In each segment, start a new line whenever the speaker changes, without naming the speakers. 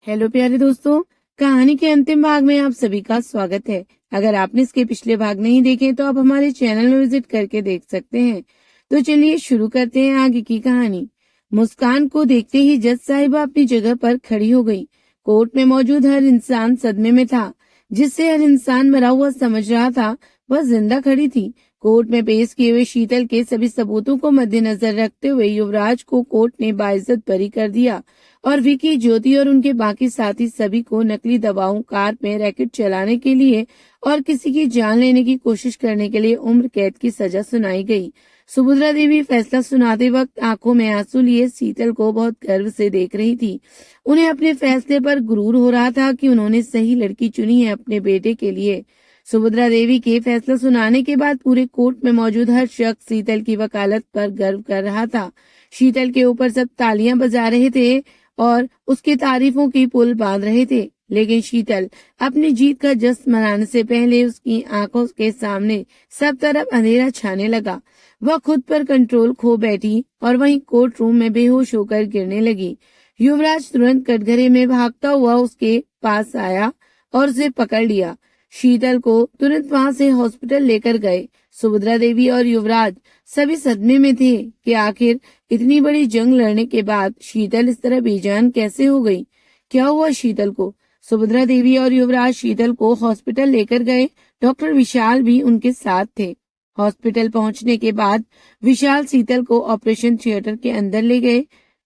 Hello प्यारे दोस्तों, कहानी के अंतिम भाग में आप सभी का स्वागत है। अगर आपने इसके पिछले भाग नहीं देखे तो आप हमारे चैनल में विजिट करके देख सकते हैं। तो चलिए शुरू करते हैं आगे की कहानी। मुस्कान को देखते ही जज साहिबा अपनी जगह पर खड़ी हो गई। कोर्ट में मौजूद हर इंसान सदमे में था। जिससे हर इंसान मरा हुआ समझ रहा था, वह जिंदा खड़ी थी। कोर्ट में पेश किए हुए शीतल के सभी सबूतों को मद्देनजर रखते हुए युवराज को कोर्ट ने बाइज्जत बरी कर दिया और विकी, ज्योति और उनके बाकी साथी सभी को नकली दवाओं, कार में रैकेट चलाने के लिए और किसी की जान लेने की कोशिश करने के लिए उम्र कैद की सजा सुनाई गई। सुभद्रा देवी फैसला सुनाते वक्त आंखों में आंसू लिए शीतल को बहुत गर्व से देख रही थी। उन्हें अपने फैसले पर गुरूर हो रहा था कि उन्होंने सही लड़की चुनी है अपने बेटे के लिए। सुभद्रा देवी के फैसला सुनाने के बाद पूरे कोर्ट में मौजूद हर शख्स शीतल की वकालत पर गर्व कर रहा था। शीतल के ऊपर सब तालियां बजा रहे थे और उसकी तारीफों की पुल बांध रहे थे। लेकिन शीतल अपनी जीत का जश्न मनाने से पहले उसकी आंखों के सामने सब तरफ अंधेरा छाने लगा। वह खुद पर कंट्रोल खो बैठी और वहीं कोर्ट रूम में बेहोश होकर गिरने लगी। युवराज तुरंत कटघरे में भागता हुआ उसके पास आया और उसे पकड़ लिया। शीतल को तुरंत वहां से हॉस्पिटल लेकर गए। सुभद्रा देवी और युवराज सभी सदमे में थे कि आखिर इतनी बड़ी जंग लड़ने के बाद शीतल इस तरह बेजान कैसे हो गई। क्या हुआ शीतल को? सुभद्रा देवी और युवराज शीतल को हॉस्पिटल लेकर गए। डॉक्टर विशाल भी उनके साथ थे। हॉस्पिटल पहुंचने के बाद विशाल शीतल को ऑपरेशन थिएटर के अंदर ले गए।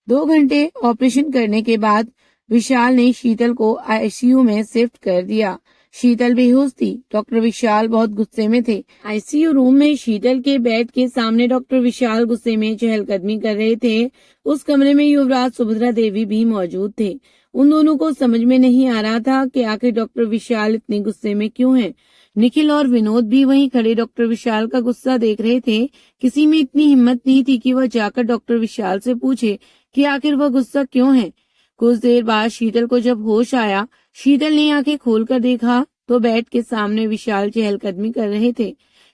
2 घंटे ऑपरेशन करने के बाद विशाल ने शीतल को आईसीयू में शिफ्ट कर दिया। शीतल बेहोश थी। डॉक्टर विशाल बहुत गुस्से में थे। आईसीयू रूम में शीतल के बेड के सामने डॉक्टर विशाल गुस्से में चहलकदमी कर रहे थे। उस कमरे में युवराज, सुभद्रा देवी भी मौजूद थे। उन दोनों को समझ में नहीं आ रहा था कि आखिर डॉक्टर विशाल इतने गुस्से में क्यों हैं। निखिल और विनोद भी वहीं खड़े डॉक्टर विशाल का गुस्सा देख रहे थे। किसी में इतनी हिम्मत नहीं थी कि वह जाकर डॉक्टर विशाल से पूछे कि आखिर वह गुस्सा क्यों है। कुछ देर बाद शीतल को जब होश आया, शीतल ने आंखें खोलकर देखा तो बेड के सामने विशाल चहलकदमी कर रहे थे।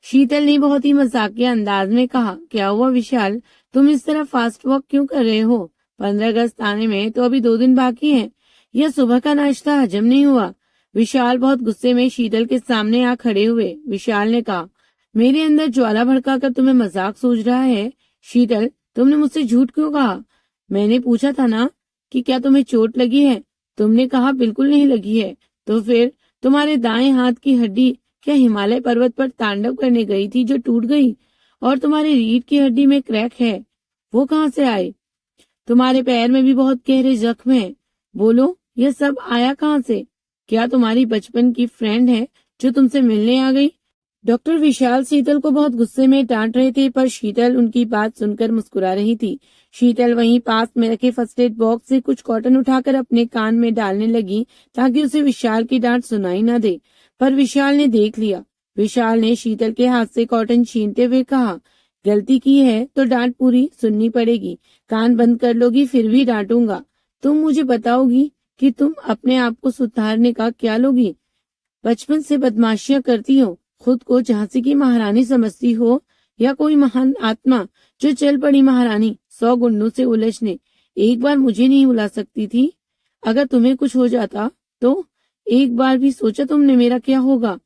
शीतल ने बहुत ही मजाकिया अंदाज में कहा, क्या हुआ विशाल, तुम इस तरह फास्ट वॉक क्यों कर रहे हो? 15 अगस्त आने में तो अभी 2 दिन बाकी हैं। यह सुबह का नाश्ता हजम नहीं हुआ। विशाल बहुत गुस्से में शीतल के सामने आ खड़े हुए। विशाल ने कहा, मेरे अंदर ज्वाला भड़काकर तुम्हें मजाक सूझ रहा है? शीतल, तुमने मुझसे झूठ क्यों कहा? मैंने पूछा था ना कि क्या तुम्हें चोट लगी है? तुमने कहा बिल्कुल नहीं लगी है। तो फिर तुम्हारे दाएं हाथ की हड्डी क्या हिमालय पर्वत पर तांडव करने गई थी जो टूट गई? और तुम्हारी रीढ़ की हड्डी में क्रैक है, वो कहाँ से आए? तुम्हारे पैर में भी बहुत गहरे जख्म हैं। बोलो, यह सब आया कहाँ से? क्या तुम्हारी बचपन की फ्रेंड है जो तुमसे मिलने आ गई? डॉक्टर विशाल शीतल को बहुत गुस्से में डांट रहे थे, पर शीतल उनकी बात सुनकर मुस्कुरा रही थी। शीतल वहीं पास में रखे फर्स्ट एड बॉक्स से कुछ कॉटन उठाकर अपने कान में डालने लगी ताकि उसे विशाल की डांट सुनाई न दे। पर विशाल ने देख लिया। विशाल ने शीतल के हाथ से कॉटन छीनते हुए कहा, गलती की है तो डांट पूरी सुननी पड़ेगी। कान बंद कर लोगी फिर भी डांटूंगा। तुम मुझे बताओगी कि तुम अपने आप को सुधारने का क्या लोगी? बचपन से बदमाशियां करती हो, खुद को झांसी की महारानी समझती हो या कोई महान आत्मा जो चल पड़ी महारानी 100 गुंडों से उलझने। एक बार मुझे नहीं बुला सकती थी? अगर तुम्हें कुछ हो जाता तो? एक बार भी सोचा तुमने मेरा क्या होगा?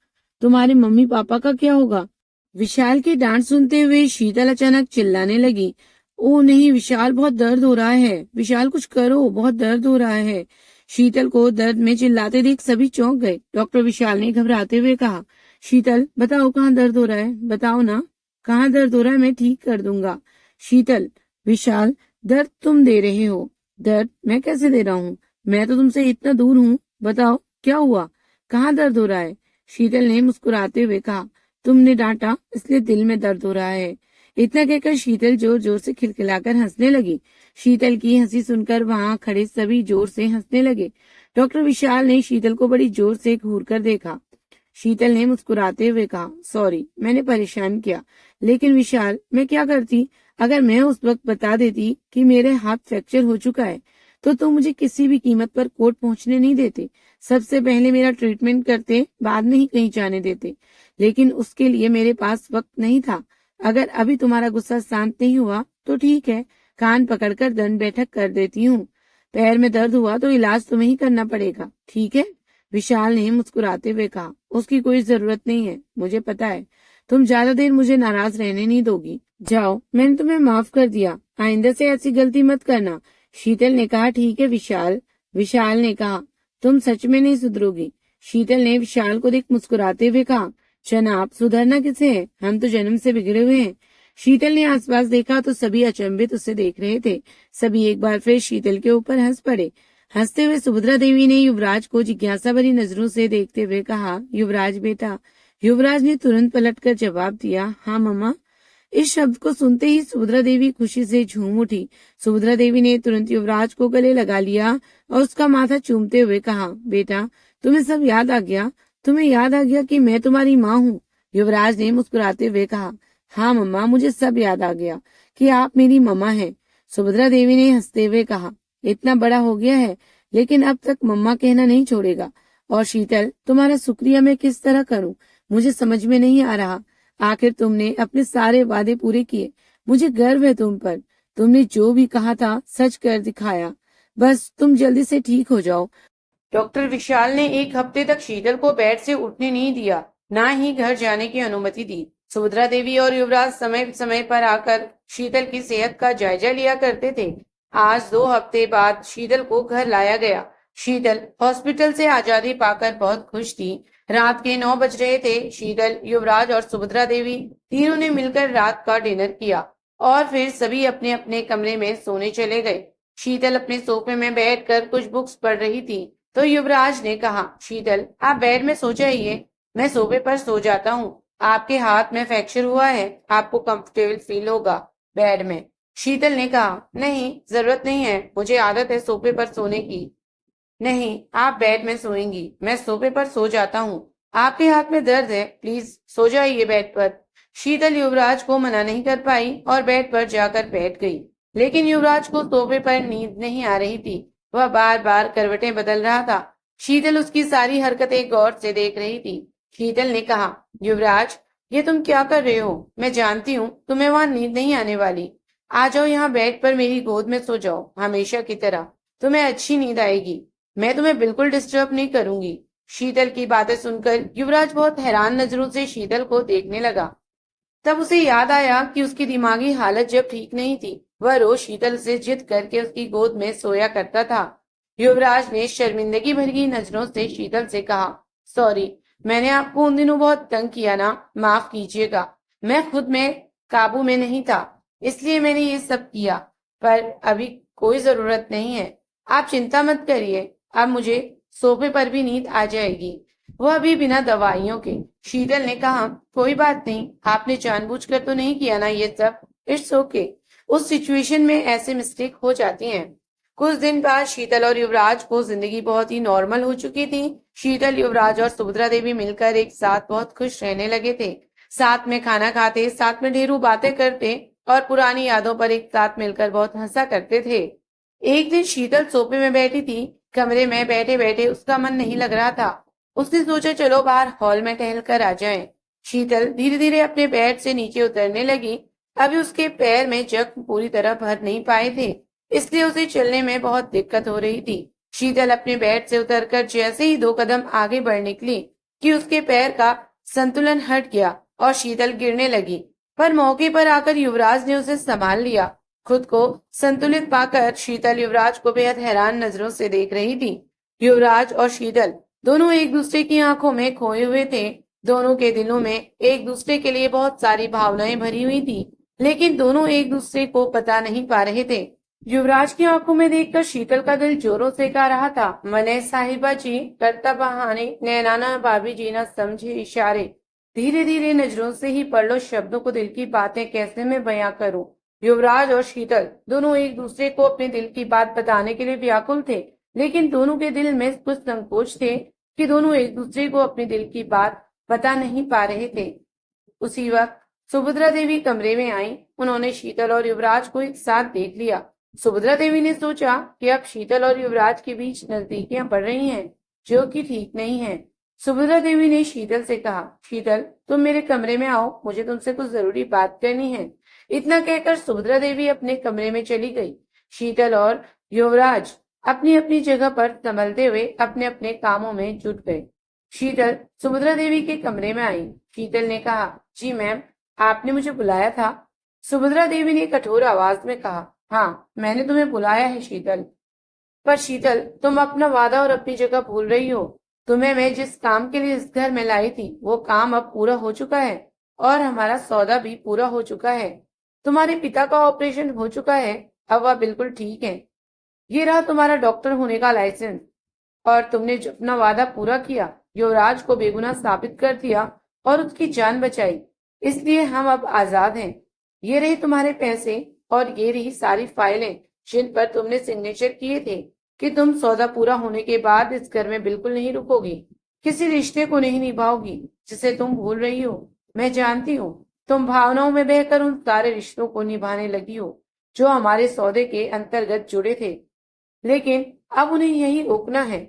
तुम्हारे मम्मी पापा का क्या होगा? विशाल की डांट सुनते हुए शीतल अचानक चिल्लाने लगी, ओ नहीं विशाल, बहुत दर्द हो रहा है। विशाल कुछ करो, बहुत दर्द हो रहा है। शीतल को दर्द में चिल्लाते देख सभी चौंक गए। डॉक्टर विशाल ने घबराते हुए कहा, शीतल बताओ कहाँ दर्द हो रहा है, बताओ ना कहाँ दर्द हो रहा है, मैं ठीक कर दूंगा। शीतल, विशाल, दर्द तुम दे रहे हो, दर्द मैं कैसे दे रहा हूँ? मैं तो तुमसे इतना दूर हूँ। बताओ क्या हुआ, कहाँ दर्द हो रहा है? शीतल ने मुस्कुराते हुए कहा, तुमने डांटा इसलिए दिल में दर्द हो रहा है। इतना कहकर शीतल जोर जोर से खिलखिलाकर हंसने लगी। शीतल की हंसी सुनकर वहां खड़े सभी जोर से हंसने लगे। डॉक्टर विशाल ने शीतल को बड़ी जोर से घूर कर देखा। शीतल ने मुस्कुराते हुए कहा, सॉरी, मैंने परेशान किया। लेकिन विशाल, मैं क्या करती? अगर मैं उस वक्त बता देती कि मेरे हाथ फ्रैक्चर हो चुका है तो तुम मुझे किसी भी कीमत पर कोर्ट पहुंचने नहीं देते। सबसे पहले मेरा ट्रीटमेंट करते, बाद में ही कहीं जाने देते। लेकिन उसके लिए मेरे पास वक्त नहीं था। अगर अभी तुम्हारा गुस्सा शांत नहीं हुआ तो ठीक है, कान पकड़कर दंड बैठक कर देती हूँ। पैर में दर्द हुआ तो इलाज तुम्हें ही करना पड़ेगा, ठीक है? विशाल ने मुस्कुराते हुए कहा। उसकी कोई जरूरत नहीं है, मुझे पता है। तुम ज्यादा देर मुझे नाराज रहने नहीं दोगी। जाओ, मैंने तुम्हें माफ कर दिया, आइंदा से ऐसी गलती मत करना। शीतल ने कहा। ठीक है विशाल। विशाल ने कहा। तुम सच में नहीं सुधरोगी। शीतल ने विशाल को देख मुस्कुराते हुए कहा। जनाब, सुधरना किसे है, हम तो जन्म से बिगड़े हुए हैं। शीतल ने आसपास देखा तो सभी अचंभित उसे देख रहे थे। सभी एक बार फिर शीतल के ऊपर हंस पड़े। हंसते हुए सुभद्रा देवी ने युवराज को जिज्ञासा भरी नजरों से देखते हुए कहा, युवराज बेटा। युवराज ने तुरंत पलटकर जवाब दिया, हाँ मम्मा। इस शब्द को सुनते ही सुभद्रा देवी खुशी से झूम उठी। सुभद्रा देवी ने तुरंत युवराज को गले लगा लिया और उसका माथा चूमते हुए कहा, बेटा तुम्हें सब याद आ गया? तुम्हें याद आ गया कि मैं तुम्हारी माँ हूँ? युवराज ने मुस्कुराते हुए कहा, हाँ मम्मा, मुझे सब याद आ गया कि आप मेरी मम्मा हैं। सुभद्रा देवी ने हंसते हुए कहा, इतना बड़ा हो गया है लेकिन अब तक मम्मा कहना नहीं छोड़ेगा। और शीतल, तुम्हारा शुक्रिया मैं किस तरह करूं, मुझे समझ में नहीं आ रहा। आखिर तुमने अपने सारे वादे पूरे किए। मुझे गर्व है तुम पर। तुमने जो भी कहा था सच कर दिखाया। बस तुम जल्दी से ठीक हो जाओ। डॉक्टर विशाल ने एक हफ्ते तक शीतल को बेड से उठने नहीं दिया, ना ही घर जाने की अनुमति दी। सुभद्रा देवी और युवराज समय समय पर आकर शीतल की सेहत का जायजा लिया करते थे। आज 2 हफ्ते बाद शीतल को घर लाया गया। शीतल हॉस्पिटल से आजादी पाकर बहुत खुश थी। रात के 9 बज रहे थे। शीतल, युवराज और सुभद्रा देवी तीनों ने मिलकर रात का डिनर किया और फिर सभी अपने अपने कमरे में सोने चले गए। शीतल अपने सोफे में बैठकर कुछ बुक्स पढ़ रही थी तो युवराज ने कहा, शीतल आप बेड में सो जाइए, मैं सोफे पर सो जाता हूँ। आपके हाथ में फ्रैक्चर हुआ है, आपको कंफर्टेबल फील होगा बेड में। शीतल ने कहा, नहीं जरूरत नहीं है, मुझे आदत है सोफे पर सोने की। नहीं, आप बेड में सोएंगी, मैं सोफे पर सो जाता हूँ। आपके हाथ में दर्द है, प्लीज सो जाइए बेड पर। शीतल युवराज को मना नहीं कर पाई और बेड पर जाकर बैठ गई। लेकिन युवराज को सोफे पर नींद नहीं आ रही थी। वह बार बार करवटें बदल रहा था। शीतल उसकी सारी हरकतें गौर से देख रही थी। शीतल ने कहा, युवराज ये तुम क्या कर रहे हो? मैं जानती हूँ तुम्हें वहां नींद नहीं आने वाली। आ जाओ यहाँ बेड पर मेरी गोद में सो जाओ, हमेशा की तरह। तुम्हें अच्छी नींद आएगी। मैं तुम्हें बिल्कुल डिस्टर्ब नहीं करूंगी। शीतल की बातें सुनकर युवराज बहुत हैरान नजरों से शीतल को देखने लगा। तब उसे याद आया कि उसकी दिमागी हालत जब ठीक नहीं थी, वह रोज शीतल से जिद करके उसकी गोद में सोया करता था। युवराज ने शर्मिंदगी भरी नजरों से शीतल से कहा, सॉरी, मैंने आपको उन दिनों बहुत तंग किया ना, माफ कीजिएगा। मैं खुद में काबू में नहीं था, इसलिए मैंने ये सब किया। पर अभी कोई जरूरत नहीं है। आप चिंता मत करिए, अब मुझे सोफे पर भी नींद आ जाएगी, वह भी बिना दवाइयों के। शीतल ने कहा, कोई बात नहीं, आपने जानबूझकर तो नहीं किया ना ये सब। It's okay. उस सिचुएशन में ऐसे मिस्टेक हो जाती हैं। कुछ दिन बाद शीतल और युवराज को जिंदगी बहुत ही नॉर्मल हो चुकी थी। शीतल, युवराज और सुभद्रा देवी मिलकर एक साथ बहुत खुश रहने लगे थे। साथ में खाना खाते, साथ में ढेरों बातें करते और पुरानी यादों पर एक साथ मिलकर बहुत हंसा करते थे। एक दिन शीतल सोफे में बैठी थी। कमरे में बैठे बैठे उसका मन नहीं लग रहा था। उसने सोचा चलो बाहर हॉल में टहल कर आ जाएं। शीतल धीरे धीरे अपने बेड से नीचे उतरने लगी। अभी उसके पैर में जख्म पूरी तरह भर नहीं पाए थे, इसलिए उसे चलने में बहुत दिक्कत हो रही थी। शीतल अपने बेड से उतरकर जैसे ही 2 कदम आगे बढ़ निकली कि उसके पैर का संतुलन हट गया और शीतल गिरने लगी। पर मौके पर आकर युवराज ने उसे संभाल लिया। खुद को संतुलित पाकर शीतल युवराज को बेहद हैरान नजरों से देख रही थी। युवराज और शीतल दोनों एक दूसरे की आंखों में खोए हुए थे। दोनों के दिलों में एक दूसरे के लिए बहुत सारी भावनाएं भरी हुई थी, लेकिन दोनों एक दूसरे को पता नहीं पा रहे थे। युवराज की आंखों में देखकर शीतल का दिल जोरों से गा रहा था, मने साहिबा जी करता बहाने, नैनाना भाभी जी ना समझे इशारे। धीरे धीरे नजरों से ही पढ़ लो शब्दों को, दिल की बातें कैसे मैं बयां करूं। युवराज और शीतल दोनों एक दूसरे को अपने दिल की बात बताने के लिए व्याकुल थे, लेकिन दोनों के दिल में कुछ संकोच थे कि दोनों एक दूसरे को अपने दिल की बात बता नहीं पा रहे थे। उसी वक्त सुभद्रा देवी कमरे में आई। उन्होंने शीतल और युवराज को एक साथ देख लिया। सुभद्रा देवी ने सोचा कि अब शीतल और युवराज के बीच नजदीकियां बढ़ रही हैं, जो कि ठीक नहीं है। सुभद्रा देवी ने शीतल से कहा, शीतल तुम मेरे कमरे में आओ, मुझे तुमसे कुछ जरूरी बात करनी है। इतना कहकर सुभद्रा देवी अपने कमरे में चली गई। शीतल और युवराज अपनी अपनी जगह पर संभलते हुए अपने अपने कामों में जुट गए। शीतल सुभद्रा देवी के कमरे में आई। शीतल ने कहा, जी मैम, आपने मुझे बुलाया था? सुभद्रा देवी ने कठोर आवाज में कहा, हाँ, मैंने तुम्हें बुलाया है शीतल। पर शीतल, तुम अपना वादा और अपनी जगह भूल रही हो। तुम्हें मैं जिस काम के लिए इस घर में लाई थी, वो काम अब पूरा हो चुका है और हमारा सौदा भी पूरा हो चुका है। तुम्हारे पिता का ऑपरेशन हो चुका है, अब वह बिल्कुल ठीक है। ये रहा तुम्हारा डॉक्टर होने का लाइसेंस। और तुमने जो अपना वादा पूरा किया, युवराज को बेगुनाह साबित कर दिया और उसकी जान बचाई। इसलिए हम अब आजाद हैं। ये रहे तुम्हारे पैसे और ये रही सारी फाइलें जिन पर तुमने सिग्नेचर किए थे कि तुम सौदा पूरा होने के बाद इस घर में बिल्कुल नहीं रुकोगी, किसी रिश्ते को नहीं निभाओगी जिसे तुम भूल रही हो। मैं जानती हूँ तुम भावनाओं में बहकर उन सारे रिश्तों को निभाने लगी हो जो हमारे सौदे के अंतर्गत जुड़े थे, लेकिन अब उन्हें यही रोकना है।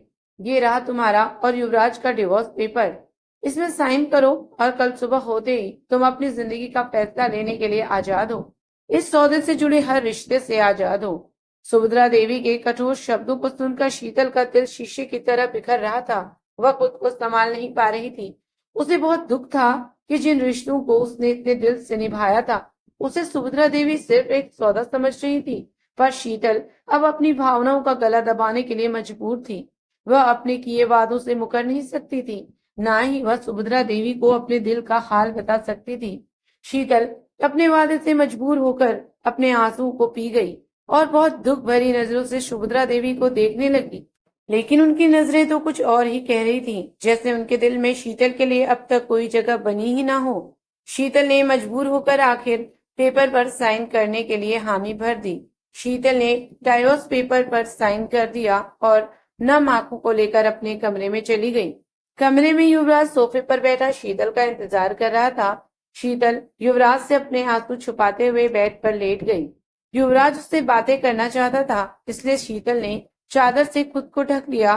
ये रहा तुम्हारा और युवराज का डिवोर्स पेपर। इसमें साइन करो और कल सुबह होते ही तुम अपनी जिंदगी का फैसला लेने के लिए आजाद हो। इस सौदे से जुड़े हर रिश्ते से आजाद हो। सुभद्रा देवी के कठोर शब्दों को सुनकर शीतल का दिल शीशे की तरह बिखर रहा था। वह खुद को संभाल नहीं पा रही थी। उसे बहुत दुख था कि जिन रिश्तों को उसने इतने दिल से निभाया था, उसे सुभद्रा देवी सिर्फ एक सौदा समझ रही थी। पर शीतल अब अपनी भावनाओं का गला दबाने के लिए मजबूर थी। वह अपने किए वादों से मुकर नहीं सकती थी, ना ही वह सुभद्रा देवी को अपने दिल का हाल बता सकती थी। शीतल अपने वादे से मजबूर होकर अपने आंसू को पी गई और बहुत दुख भरी नजरों से सुभद्रा देवी को देखने लगी। लेकिन उनकी नजरें तो कुछ और ही कह रही थीं, जैसे उनके दिल में शीतल के लिए अब तक कोई जगह बनी ही ना हो। शीतल ने मजबूर होकर आखिर पेपर पर साइन करने के लिए हामी भर दी। शीतल ने डाइवोर्स पेपर पर साइन कर दिया और नम आंखों को लेकर अपने कमरे में चली गई। कमरे में युवराज सोफे पर बैठा शीतल का इंतजार कर रहा था। शीतल युवराज से अपने आंसू छुपाते हुए बेड पर लेट गई। युवराज उससे बातें करना चाहता था, इसलिए शीतल ने चादर से खुद को ढक लिया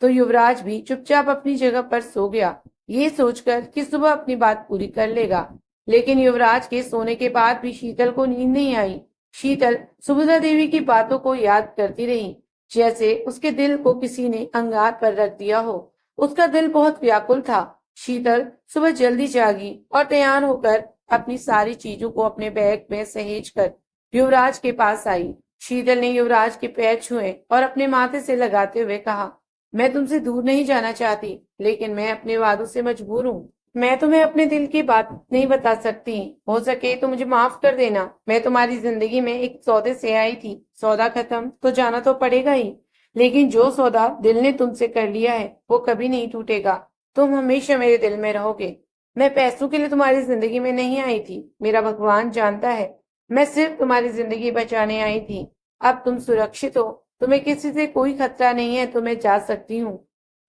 तो युवराज भी चुपचाप अपनी जगह पर सो गया, ये सोचकर कि सुबह अपनी बात पूरी कर लेगा। लेकिन युवराज के सोने के बाद भी शीतल को नींद नहीं आई। शीतल सुभद्रा देवी की बातों को याद करती रही, जैसे उसके दिल को किसी ने अंगार पर रख दिया हो। उसका दिल बहुत व्याकुल था। शीतल सुबह जल्दी जागी और तैयार होकर अपनी सारी चीजों को अपने बैग में सहेज कर युवराज के पास आई। शीतल ने युवराज के पैर छुए और अपने माथे से लगाते हुए कहा, मैं तुमसे दूर नहीं जाना चाहती, लेकिन मैं अपने वादों से मजबूर हूँ। मैं तुम्हें अपने दिल की बात नहीं बता सकती। हो सके तो मुझे माफ कर देना। मैं तुम्हारी जिंदगी में एक सौदे से आई थी। सौदा खत्म तो जाना तो पड़ेगा ही, लेकिन जो सौदा दिल ने तुमसे कर लिया है वो कभी नहीं टूटेगा। तुम हमेशा मेरे दिल में रहोगे। मैं पैसों के लिए तुम्हारी जिंदगी में नहीं आई थी। मेरा भगवान जानता है, मैं सिर्फ तुम्हारी जिंदगी बचाने आई थी। अब तुम सुरक्षित हो, तुम्हें किसी से कोई खतरा नहीं है, तो मैं जा सकती हूँ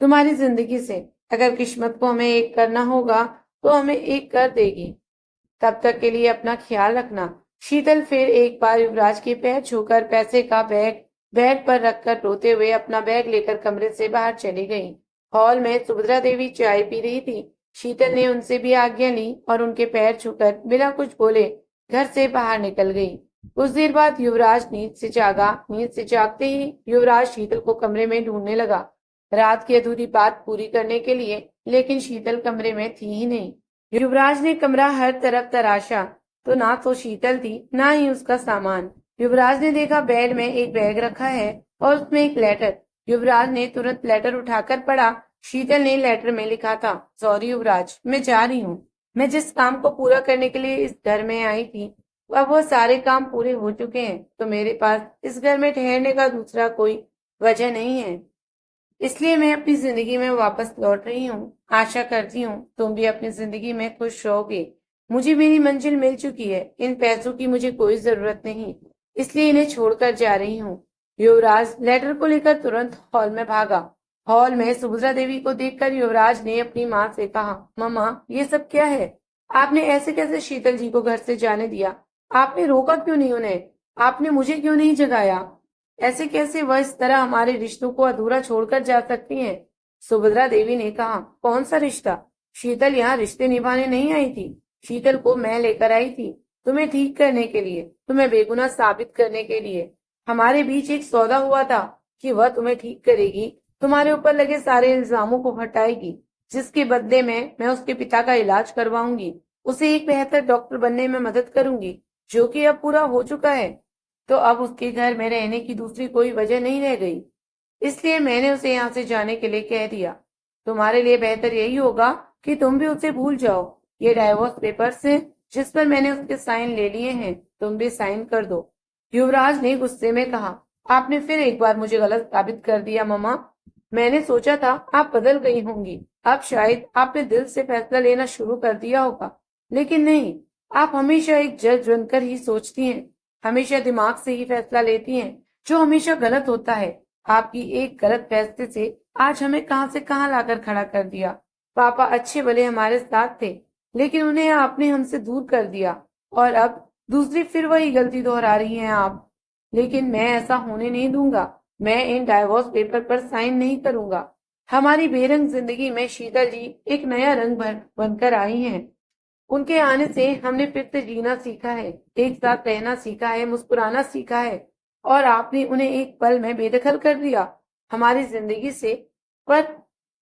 तुम्हारी जिंदगी से। अगर किस्मत को हमें एक करना होगा तो हमें एक कर देगी। तब तक के लिए अपना ख्याल रखना। शीतल फिर एक बार युवराज के पैर छूकर पैसे का बैग बेड पर रखकर रोते हुए अपना बैग लेकर कमरे से बाहर चली गई। हॉल में सुभद्रा देवी चाय पी रही थी। शीतल ने उनसे भी आज्ञा ली और उनके पैर छूकर बिना कुछ बोले घर से बाहर निकल गई। कुछ देर बाद युवराज नींद से जागा। नींद से जागते ही युवराज शीतल को कमरे में ढूंढने लगा, रात की अधूरी बात पूरी करने के लिए, लेकिन शीतल कमरे में थी ही नहीं। युवराज ने कमरा हर तरफ तराशा, तो ना तो शीतल थी, ना ही उसका सामान। युवराज ने देखा बेड में एक बैग रखा है और उसमें एक लेटर। युवराज ने तुरंत लेटर उठाकर पढ़ा। शीतल ने लेटर में लिखा था, सॉरी युवराज, मैं जा रही हूँ। मैं जिस काम को पूरा करने के लिए इस घर में आई थी, अब वो सारे काम पूरे हो चुके हैं, तो मेरे पास इस घर में ठहरने का दूसरा कोई वजह नहीं है। इसलिए मैं अपनी जिंदगी में वापस लौट रही हूँ। आशा करती हूँ तुम भी अपनी जिंदगी में खुश रहोगे। मुझे मेरी मंजिल मिल चुकी है। इन पैसों की मुझे कोई जरूरत नहीं, इसलिए इन्हें छोड़कर जा रही हूँ। युवराज लेटर को लेकर तुरंत हॉल में भागा। हॉल में सुभद्रा देवी को देखकर युवराज ने अपनी माँ से कहा, मम्मा, ये सब क्या है? आपने ऐसे कैसे शीतल जी को घर से जाने दिया? आपने रोका क्यों नहीं उन्हें? आपने मुझे क्यों नहीं जगाया? ऐसे कैसे वह इस तरह हमारे रिश्तों को अधूरा छोड़कर जा सकती हैं? सुभद्रा देवी ने कहा, कौन सा रिश्ता? शीतल यहाँ रिश्ते निभाने नहीं आई थी। शीतल को मैं लेकर आई थी तुम्हें ठीक करने के लिए, तुम्हें बेगुनाह साबित करने के लिए। हमारे बीच एक सौदा हुआ था कि वह तुम्हें ठीक करेगी, तुम्हारे ऊपर लगे सारे इल्जामों को हटाएगी, जिसके बदले में मैं उसके पिता का इलाज करवाऊंगी, उसे एक बेहतर डॉक्टर बनने में मदद करूंगी, जो कि अब पूरा हो चुका है। तो अब उसके घर में रहने की दूसरी कोई वजह नहीं रह गई, इसलिए मैंने उसे यहाँ से जाने के लिए कह दिया। तुम्हारे लिए बेहतर यही होगा कि तुम भी उसे भूल जाओ। ये डाइवोर्स पेपर्स हैं, जिस पर मैंने उसके साइन ले लिए हैं, तुम भी साइन कर दो। युवराज ने गुस्से में कहा, आपने फिर एक बार मुझे गलत साबित कर दिया मम्मा। मैंने सोचा था आप बदल गई होंगी, अब शायद आपने दिल से फैसला लेना शुरू कर दिया होगा, लेकिन नहीं, आप हमेशा एक जज बनकर ही सोचती हैं, हमेशा दिमाग से ही फैसला लेती हैं, जो हमेशा गलत होता है। आपकी एक गलत फैसले से आज हमें कहां से कहां लाकर खड़ा कर दिया। पापा अच्छे भले हमारे साथ थे, लेकिन उन्हें आपने हमसे दूर कर दिया, और अब दूसरी फिर वही गलती दोहरा रही हैं आप। लेकिन मैं ऐसा होने नहीं दूंगा। मैं इन डाइवोर्स पेपर पर साइन नहीं करूंगा। हमारी बेरंग जिंदगी में शीतल जी एक नया रंग बनकर आई हैं। उनके आने से हमने फिर से जीना सीखा है, एक साथ रहना सीखा है, मुस्कुराना सीखा है, और आपने उन्हें एक पल में बेदखल कर दिया हमारी जिंदगी से। पर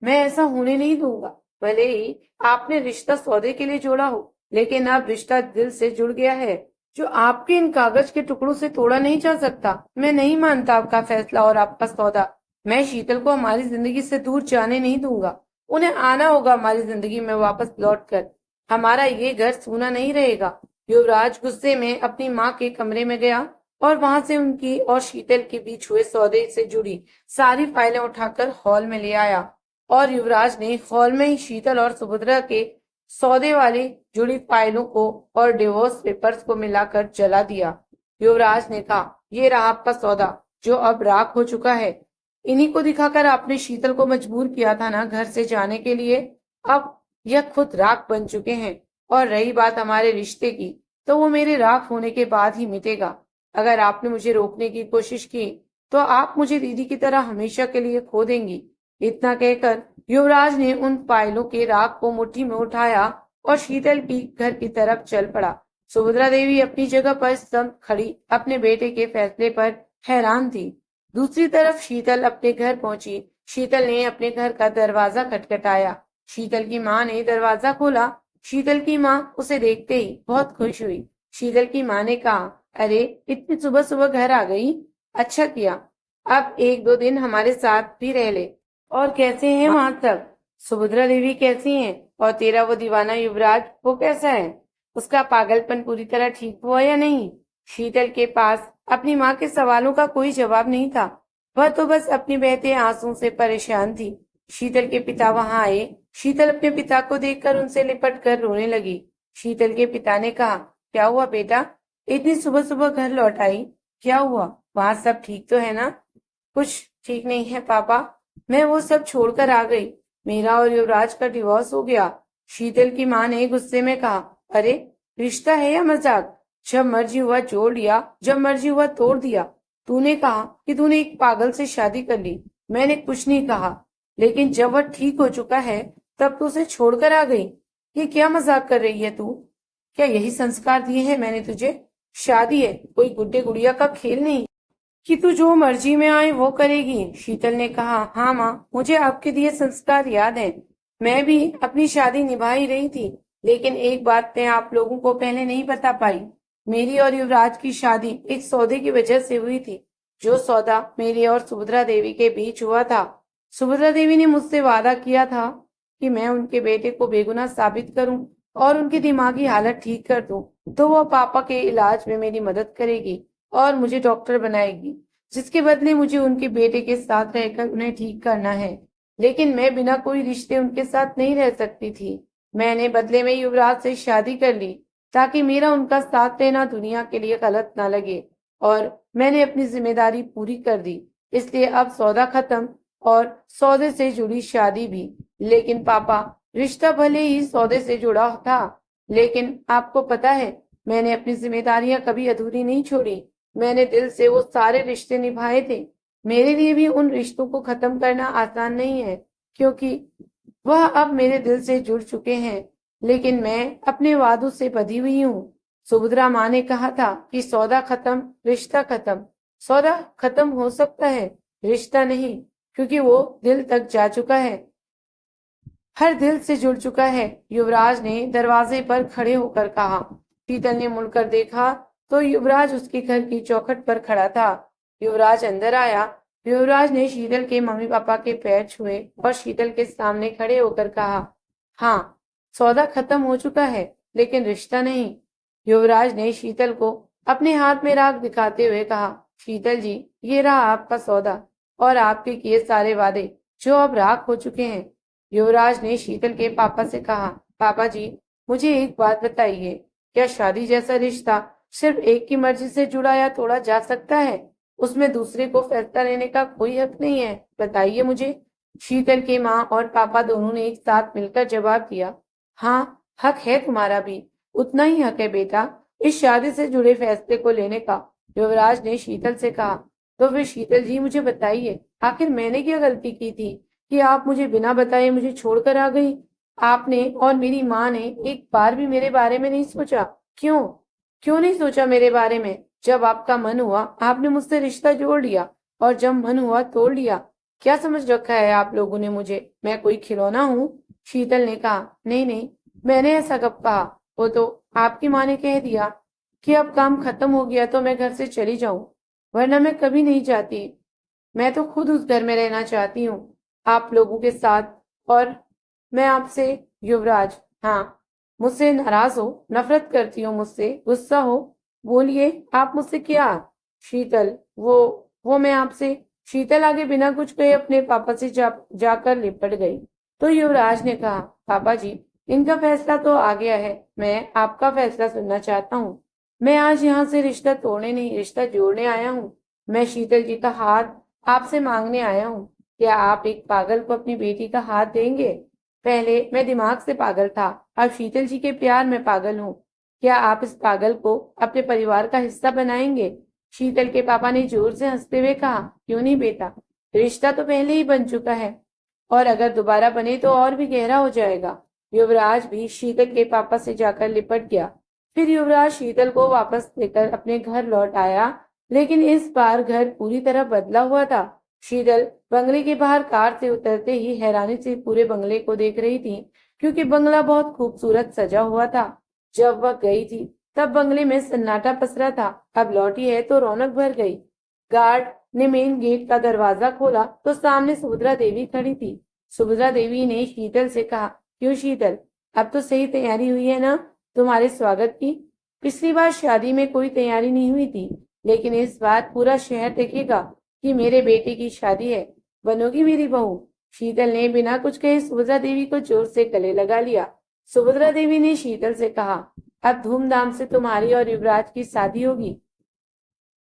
मैं ऐसा होने नहीं दूंगा। भले ही आपने रिश्ता सौदे के लिए जोड़ा हो, लेकिन अब रिश्ता दिल से जुड़ गया है, जो आपके इन कागज के टुकड़ों से तोड़ा नहीं जा सकता। मैं नहीं मानता आपका फैसला और आपका सौदा। मैं शीतल को हमारी जिंदगी से दूर जाने नहीं दूंगा। उन्हें आना होगा हमारी जिंदगी में वापस लौट कर। हमारा ये घर सूना नहीं रहेगा। युवराज गुस्से में अपनी माँ के कमरे में गया और वहां से उनकी और शीतल के बीच हुए सौदे से जुड़ी सारी फाइलें उठाकर हॉल में ले आया, और युवराज ने हॉल में ही शीतल और सुभद्रा के सौदे वाली जुड़ी फाइलों को और डिवोर्स पेपर्स को मिलाकर जला दिया। युवराज ने कहा, ये रहा आपका सौदा, जो अब राख हो चुका है। इन्हीं को दिखाकर आपने शीतल को मजबूर किया था ना घर से जाने के लिए। अब यह खुद राख बन चुके हैं। और रही बात हमारे रिश्ते की, तो वो मेरे राख होने के बाद ही मिटेगा। अगर आपने मुझे रोकने की कोशिश की, तो आप मुझे दीदी की तरह हमेशा के लिए खो देंगी। इतना कहकर युवराज ने उन फाइलों के राख को मुट्ठी में उठाया और शीतल की घर की तरफ चल पड़ा। सुभद्रा देवी अपनी जगह पर स्तंभ खड़ी अपने बेटे के फैसले पर हैरान थी। दूसरी तरफ शीतल अपने घर पहुंची। शीतल ने अपने घर का दरवाजा खटखटाया। शीतल की माँ ने दरवाजा खोला। शीतल की माँ उसे देखते ही बहुत खुश हुई। शीतल की माँ ने कहा, अरे इतनी सुबह सुबह घर आ गई, अच्छा किया। अब एक दो दिन हमारे साथ भी रह ले। और कैसे हैं वहां सब? सुभद्रा देवी कैसी हैं? और तेरा वो दीवाना युवराज, वो कैसा है? उसका पागलपन पूरी तरह ठीक हुआ या नहीं? शीतल के पास अपनी माँ के सवालों का कोई जवाब नहीं था। वह तो बस अपने बहते आंसुओं से परेशान थी। शीतल के पिता वहां आए। शीतल अपने पिता को देखकर उनसे लिपट कर रोने लगी। शीतल के पिता ने कहा, क्या हुआ बेटा, इतनी सुबह सुबह घर लौट आई? क्या हुआ? वहां सब ठीक तो है ना? कुछ ठीक नहीं है पापा, मैं वो सब छोड़कर आ गई। मेरा और युवराज का डिवोर्स हो गया। शीतल की माँ ने गुस्से में कहा, अरे रिश्ता है या मजाक? जब मर्जी हुआ जोड़ लिया, जब मर्जी हुआ तोड़ दिया। तूने कहा कि तूने एक पागल से शादी कर ली। मैंने कुछ नहीं कहा, लेकिन जब वह ठीक हो चुका है, तब तू उसे छोड़कर आ गई। ये क्या मजाक कर रही है तू? क्या यही संस्कार दिए हैं मैंने तुझे? शादी है, कोई गुड्डे गुड़िया का खेल नहीं कि तू जो मर्जी में आए वो करेगी। शीतल ने कहा, हाँ माँ, मुझे आपके दिए संस्कार याद हैं। मैं भी अपनी शादी निभा ही रही थी, लेकिन एक बात मैं आप लोगों को पहले नहीं बता पाई। मेरी और युवराज की शादी एक सौदे की वजह से हुई थी, जो सौदा मेरी और सुभद्रा देवी के बीच हुआ था। सुभद्रा देवी ने मुझसे वादा किया था कि मैं उनके बेटे को बेगुनाह साबित करूं और उनकी दिमागी हालत ठीक कर दूं, तो वह पापा के इलाज में मेरी मदद करेगी और मुझे डॉक्टर बनाएगी, जिसके बदले मुझे उनके बेटे के साथ रहकर उन्हें ठीक करना है। लेकिन मैं बिना कोई रिश्ते उनके साथ नहीं रह सकती थी। मैंने बदले में युवराज से शादी कर ली, ताकि मेरा उनका साथ रहना दुनिया के लिए गलत ना लगे, और मैंने अपनी जिम्मेदारी पूरी कर दी। इसलिए अब सौदा खत्म और सौदे से जुड़ी शादी भी। लेकिन पापा, रिश्ता भले ही सौदे से जुड़ा था, लेकिन आपको पता है, मैंने अपनी जिम्मेदारियां कभी अधूरी नहीं छोड़ी। मैंने दिल से वो सारे रिश्ते निभाए थे। मेरे लिए भी उन रिश्तों को खत्म करना आसान नहीं है, क्योंकि वह अब मेरे दिल से जुड़ चुके हैं। लेकिन मैं अपने वादों से बंधी हुई हूँ। सुभद्रा माँ ने कहा था कि सौदा खत्म, रिश्ता खत्म। सौदा खत्म हो सकता है, रिश्ता नहीं, क्योंकि वो दिल तक जा चुका है, हर दिल से जुड़ चुका है। युवराज ने दरवाजे पर खड़े होकर कहा। शीतल ने मुड़कर देखा तो युवराज उसके घर की चौखट पर खड़ा था। युवराज अंदर आया। युवराज ने शीतल के मम्मी पापा के पैर छुए और शीतल के सामने खड़े होकर कहा, हाँ, सौदा खत्म हो चुका है, लेकिन रिश्ता नहीं। युवराज ने शीतल को अपने हाथ में राख दिखाते हुए कहा, शीतल जी, ये रहा आपका सौदा और आपके किए सारे वादे जो अब राख हो चुके हैं। युवराज ने शीतल के पापा से कहा, पापा जी, मुझे एक बात बताइए, क्या शादी जैसा रिश्ता सिर्फ एक की मर्जी से जुड़ा या तोड़ा जा सकता है? उसमें दूसरे को फैसला लेने का कोई हक नहीं है, बताइए मुझे। शीतल के माँ और पापा दोनों ने एक साथ मिलकर जवाब दिया, हाँ, हक है तुम्हारा भी, उतना ही हक है बेटा, इस शादी से जुड़े फैसले को लेने का। युवराज ने शीतल से कहा, तो फिर शीतल जी मुझे बताइए, आखिर मैंने क्या गलती की थी कि आप मुझे बिना बताए मुझे छोड़कर आ गई? आपने और मेरी माँ ने एक बार भी मेरे बारे में नहीं सोचा। क्यों? क्यों नहीं सोचा मेरे बारे में? जब आपका मन हुआ आपने मुझसे रिश्ता जोड़ लिया और जब मन हुआ तोड़ लिया। क्या समझ रखा है आप लोगों ने मुझे? मैं कोई खिलौना हूँ? शीतल ने कहा, नहीं नहीं, मैंने ऐसा कब कहा? वो तो आपकी माँ ने कह दिया कि अब काम खत्म हो गया तो मैं घर से चली जाऊं, वरना मैं कभी नहीं जाती। मैं तो खुद उस घर में रहना चाहती हूँ, आप लोगों के साथ। और मैं आपसे, युवराज, हाँ, मुझसे नाराज हो, नफरत करती हो मुझसे, गुस्सा हो, बोलिए आप मुझसे क्या? शीतल, वो मैं आपसे। शीतल आगे बिना कुछ कहे अपने पापा से जाकर लिपट गई। तो युवराज ने कहा, पापा जी, इनका फैसला तो आ गया है, मैं आपका फैसला सुनना चाहता हूँ। मैं आज यहाँ से रिश्ता तोड़ने नहीं, रिश्ता जोड़ने आया हूँ। मैं शीतल जी का हाथ आपसे मांगने आया हूँ। क्या आप एक पागल को अपनी बेटी का हाथ देंगे? पहले मैं दिमाग से पागल था, अब शीतल जी के प्यार में पागल हूँ। क्या आप इस पागल को अपने परिवार का हिस्सा बनाएंगे? शीतल के पापा ने जोर से हंसते हुए कहा, क्यों नहीं बेटा, रिश्ता तो पहले ही बन चुका है और अगर दोबारा बने तो और भी गहरा हो जाएगा। युवराज भी शीतल के पापा से जाकर लिपट गया। फिर युवराज शीतल को वापस लेकर अपने घर लौट आया, लेकिन इस बार घर पूरी तरह बदला हुआ था। शीतल बंगले के बाहर कार से उतरते ही हैरानी से पूरे बंगले को देख रही थी, क्योंकि बंगला बहुत खूबसूरत सजा हुआ था। जब वह गई थी तब बंगले में सन्नाटा पसरा था, अब लौटी है तो रौनक भर गई। गार्ड ने मेन गेट का दरवाजा खोला तो सामने सुभद्रा देवी खड़ी थी। सुभद्रा देवी ने शीतल से कहा, क्यों शीतल, अब तो सही तैयारी हुई है ना तुम्हारे स्वागत की? पिछली बार शादी में कोई तैयारी नहीं हुई थी, लेकिन इस बार पूरा शहर देखेगा कि मेरे बेटे की शादी है, बनोगी मेरी बहू। शीतल ने बिना कुछ कहे सुभद्रा देवी को जोर से गले लगा लिया। सुभद्रा देवी ने शीतल से कहा, अब धूमधाम से तुम्हारी और युवराज की शादी होगी।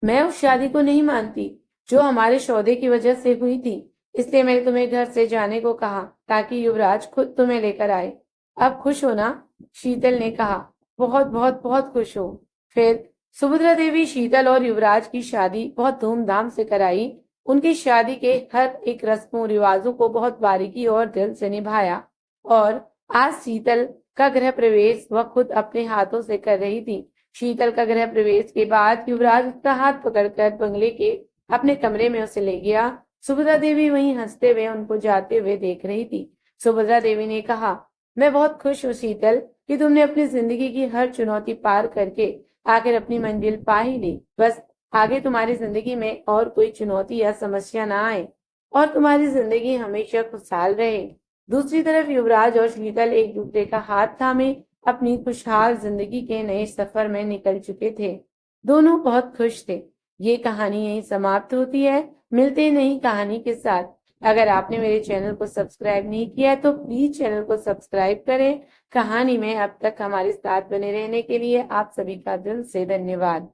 मैं उस शादी को नहीं मानती जो हमारे सौदे की वजह से हुई थी, इसलिए मैंने तुम्हें घर से जाने को कहा ताकि युवराज खुद तुम्हें लेकर आए। अब खुश हो ना? शीतल ने कहा, बहुत बहुत बहुत खुश हो। फिर सुभद्रा देवी शीतल और युवराज की शादी बहुत धूमधाम से कराई। उनकी शादी के हर एक रस्मों रिवाजों को बहुत बारीकी और दिल से निभाया। और आज शीतल का गृह प्रवेश वह खुद अपने हाथों से कर रही थी। शीतल का गृह प्रवेश के बाद युवराज उसका हाथ पकड़कर बंगले के अपने कमरे में उसे ले गया। सुभद्रा देवी वहीं हंसते हुए उनको जाते हुए देख रही थी। सुभद्रा देवी ने कहा, मैं बहुत खुश हूँ शीतल कि तुमने अपनी जिंदगी की हर चुनौती पार करके आखिर अपनी मंजिल पा ही ली। बस आगे तुम्हारी जिंदगी में और कोई चुनौती या समस्या ना आए और तुम्हारी जिंदगी हमेशा खुशहाल रहे। दूसरी तरफ युवराज और शीतल एक दूसरे का हाथ थामे अपनी खुशहाल जिंदगी के नए सफर में निकल चुके थे। दोनों बहुत खुश थे। ये कहानी यहीं समाप्त होती है। मिलते हैं नई कहानी के साथ। अगर आपने मेरे चैनल को सब्सक्राइब नहीं किया है तो प्लीज चैनल को सब्सक्राइब करें। कहानी में अब तक हमारे साथ बने रहने के लिए आप सभी का दिल से धन्यवाद।